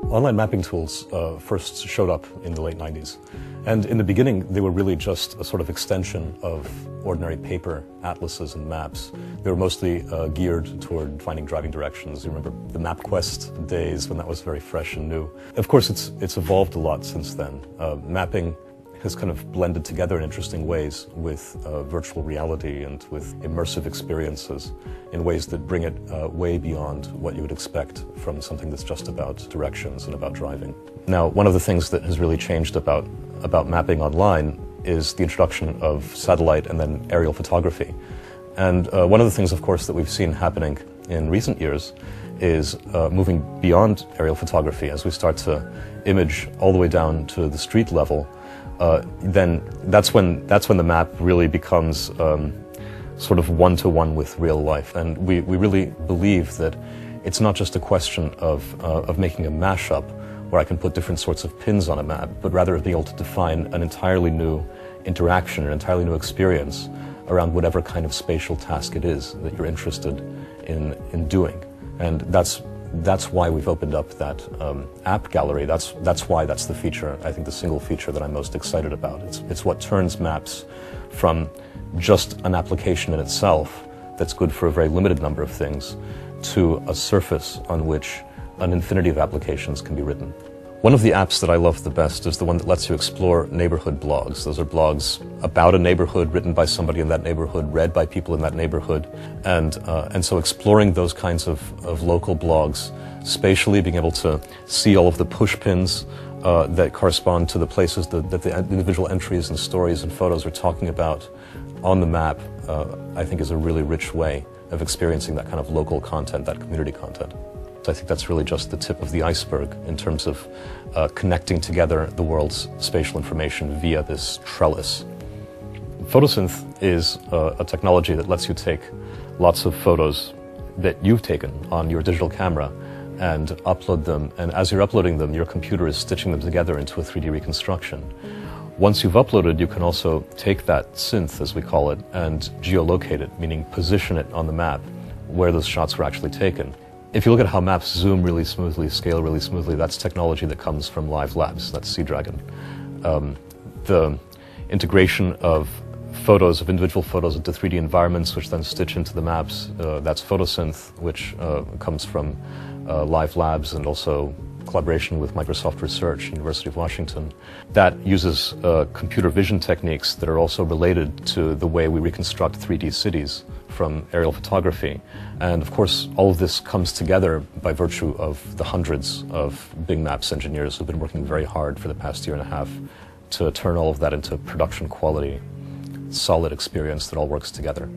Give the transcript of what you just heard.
Online mapping tools first showed up in the late 90s. And in the beginning, they were really just a sort of extension of ordinary paper atlases and maps. They were mostly geared toward finding driving directions. You remember the MapQuest days when that was very fresh and new. Of course, it's evolved a lot since then. Mapping has kind of blended together in interesting ways with virtual reality and with immersive experiences in ways that bring it way beyond what you would expect from something that's just about directions and about driving. Now, one of the things that has really changed about mapping online is the introduction of satellite and then aerial photography. And one of the things, of course, that we've seen happening in recent years is moving beyond aerial photography as we start to image all the way down to the street level. Then that's when the map really becomes sort of one-to-one with real life. And we really believe that it's not just a question of making a mashup where I can put different sorts of pins on a map, but rather being able to define an entirely new interaction, an entirely new experience around whatever kind of spatial task it is that you're interested in doing. And that's why we've opened up that app gallery. That's why that's the feature, I think the single feature that I'm most excited about. It's what turns maps from just an application in itself that's good for a very limited number of things to a surface on which an infinity of applications can be written. One of the apps that I love the best is the one that lets you explore neighborhood blogs. Those are blogs about a neighborhood written by somebody in that neighborhood, read by people in that neighborhood. And so exploring those kinds of local blogs, spatially being able to see all of the push pins that correspond to the places that the individual entries and stories and photos are talking about on the map, I think is a really rich way of experiencing that kind of local content, that community content. I think that's really just the tip of the iceberg in terms of connecting together the world's spatial information via this trellis. Photosynth is a technology that lets you take lots of photos that you've taken on your digital camera and upload them, and as you're uploading them, your computer is stitching them together into a 3D reconstruction. Once you've uploaded, you can also take that synth, as we call it, and geolocate it, meaning position it on the map where those shots were actually taken. If you look at how maps zoom really smoothly, scale really smoothly, that's technology that comes from Live Labs, that's Sea Dragon. The integration of photos, of individual photos into 3D environments, which then stitch into the maps, that's Photosynth, which comes from Live Labs and also collaboration with Microsoft Research, University of Washington. That uses computer vision techniques that are also related to the way we reconstruct 3D cities from aerial photography. And of course, all of this comes together by virtue of the hundreds of Bing Maps engineers who've been working very hard for the past year and a half to turn all of that into production quality, solid experience that all works together.